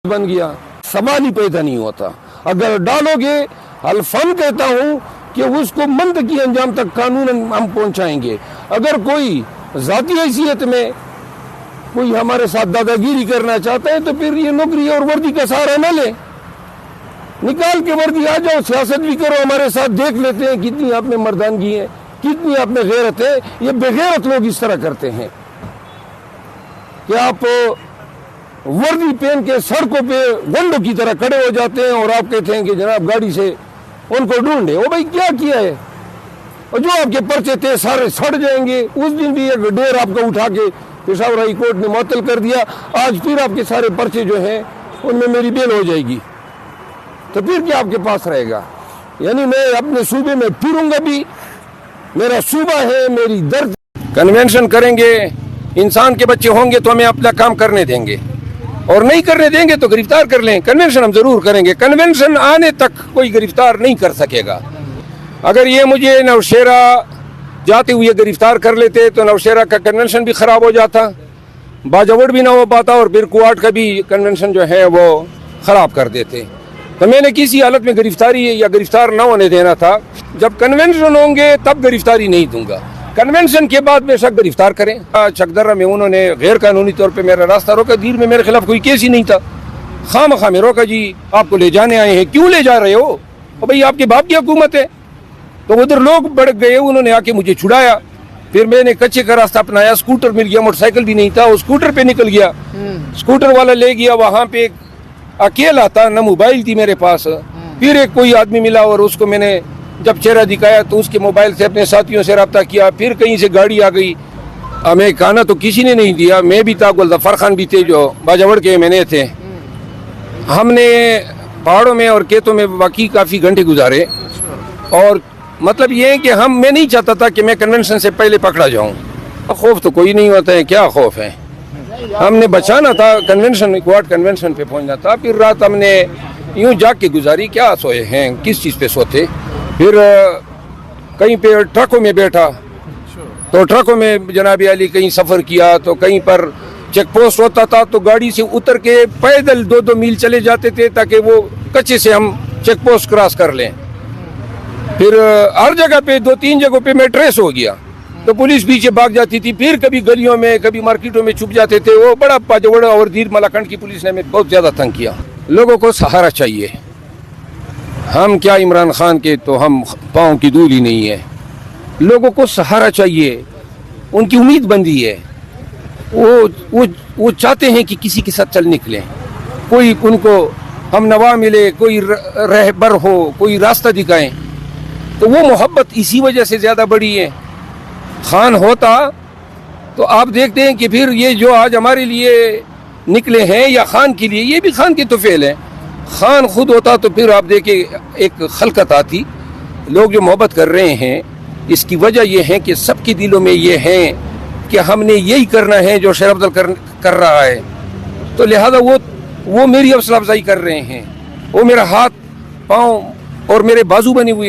بن گیا، سوال ہی پیدا نہیں ہوتا۔ اگر ڈالو گے الفن کہتا ہوں کہ اس کو منطقی انجام تک قانون ہم پہنچائیں گے۔ اگر کوئی ذاتی حیثیت میں کوئی ہمارے ساتھ دادا گیری کرنا چاہتا ہے تو پھر یہ نوکری اور وردی کا سہارا نہ لے، نکال کے وردی آ جاؤ، سیاست بھی کرو ہمارے ساتھ، دیکھ لیتے ہیں کتنی آپ میں مردانگی ہے، کتنی آپ میں غیرت ہے۔ یہ بغیرت لوگ اس طرح کرتے ہیں کہ آپ وردی پہن کے سڑکوں پہ گنڈوں کی طرح کھڑے ہو جاتے ہیں اور آپ کہتے ہیں کہ جناب گاڑی سے ان کو ڈھونڈے۔ او بھائی کیا کیا ہے؟ اور جو آپ کے پرچے تھے سارے سڑ جائیں گے۔ اس دن بھی ایک ڈیر آپ کو اٹھا کے پشاور ہائی کورٹ نے معطل کر دیا، آج پھر آپ کے سارے پرچے جو ہیں ان میں میری بیل ہو جائے گی، تو پھر کیا آپ کے پاس رہے گا؟ یعنی میں اپنے صوبے میں پھروں گا بھی، میرا صوبہ ہے، میری درد۔ کنونشن کریں گے، انسان کے بچے ہوں گے تو ہمیں اپنا کام کرنے دیں گے، اور نہیں کرنے دیں گے تو گرفتار کر لیں۔ کنونشن ہم ضرور کریں گے، کنونشن آنے تک کوئی گرفتار نہیں کر سکے گا۔ اگر یہ مجھے نوشہرہ جاتے ہوئے گرفتار کر لیتے تو نوشہرہ کا کنونشن بھی خراب ہو جاتا، باجوڑ بھی نہ ہو پاتا، اور پھر کوارٹ کا بھی کنونشن جو ہے وہ خراب کر دیتے۔ تو میں نے کسی حالت میں گرفتاری یا گرفتار نہ ہونے دینا تھا۔ جب کنونشن ہوں گے تب گرفتاری نہیں دوں گا، کنونشن کے بعد بے شک گرفتار کریں۔ چکدرہ میں انہوں نے غیر قانونی طور پہ میرا راستہ روکا، دیر میں میرے خلاف کوئی کیس ہی نہیں تھا، خواہ مخواہ میں روکا، جی آپ کو لے جانے آئے ہیں، کیوں لے جا رہے ہو؟ اور بھائی آپ کے باپ کی حکومت ہے۔ تو ادھر لوگ بڑھ گئے، انہوں نے آ کے مجھے چھڑایا، پھر میں نے کچے کا راستہ اپنایا، اسکوٹر مل گیا، موٹر سائیکل بھی نہیں تھا، وہ اسکوٹر پہ نکل گیا، اسکوٹر والا لے گیا، وہاں پہ اکیلا تھا، نہ موبائل تھی میرے پاس۔ پھر ایک کوئی آدمی ملا اور اس کو میں نے جب چہرہ دکھایا تو اس کے موبائل سے اپنے ساتھیوں سے رابطہ کیا، پھر کہیں سے گاڑی آ گئی، ہمیں کھانا تو کسی نے نہیں دیا، میں بھی تھا، گلظفر خان بھی تھے جو باجوڑ کے میں نے تھے۔ ہم نے پہاڑوں میں اور کھیتوں میں واقعی کافی گھنٹے گزارے، اور مطلب یہ ہے کہ میں نہیں چاہتا تھا کہ میں کنونشن سے پہلے پکڑا جاؤں۔ خوف تو کوئی نہیں ہوتا ہے، کیا خوف ہے؟ ہم نے بچانا تھا، کنونشن کوارٹ کنونشن پہ پہنچنا تھا۔ پھر رات ہم نے یوں جاگ کے گزاری، کیا سوئے ہیں، کس چیز پہ سوتے۔ پھر کہیں پہ ٹرکوں میں بیٹھا تو ٹرکوں میں جناب علی کہیں سفر کیا تو کہیں پر چیک پوسٹ ہوتا تھا تو گاڑی سے اتر کے پیدل 2-2 میل چلے جاتے تھے تاکہ وہ کچے سے ہم چیک پوسٹ کراس کر لیں۔ پھر ہر جگہ پہ 2-3 جگہوں پہ میں ٹریس ہو گیا تو پولیس پیچھے بھاگ جاتی تھی، پھر کبھی گلیوں میں کبھی مارکیٹوں میں چھپ جاتے تھے۔ وہ بڑا باجوڑ اور دیر ملاکنڈ کی پولیس نے ہمیں بہت زیادہ تنگ کیا۔ لوگوں کو سہارا چاہیے، ہم کیا عمران خان کے تو ہم پاؤں کی دھول ہی نہیں ہے، لوگوں کو سہارا چاہیے، ان کی امید بندی ہے، وہ چاہتے ہیں کہ کسی کے ساتھ چل نکلیں، کوئی ان کو ہم نوا ملے، کوئی رہبر ہو، کوئی راستہ دکھائیں، تو وہ محبت اسی وجہ سے زیادہ بڑی ہے۔ خان ہوتا تو آپ دیکھتے ہیں کہ پھر یہ جو آج ہمارے لیے نکلے ہیں یا خان کے لیے، یہ بھی خان کے طفیل ہیں۔ خان خود ہوتا تو پھر آپ دیکھیں ایک خلقت آتی۔ لوگ جو محبت کر رہے ہیں اس کی وجہ یہ ہے کہ سب کے دلوں میں یہ ہے کہ ہم نے یہی کرنا ہے جو شیر افضل کر رہا ہے، تو لہذا وہ میری حوصلہ افزائی کر رہے ہیں، وہ میرا ہاتھ پاؤں اور میرے بازو بنے ہوئے ہیں۔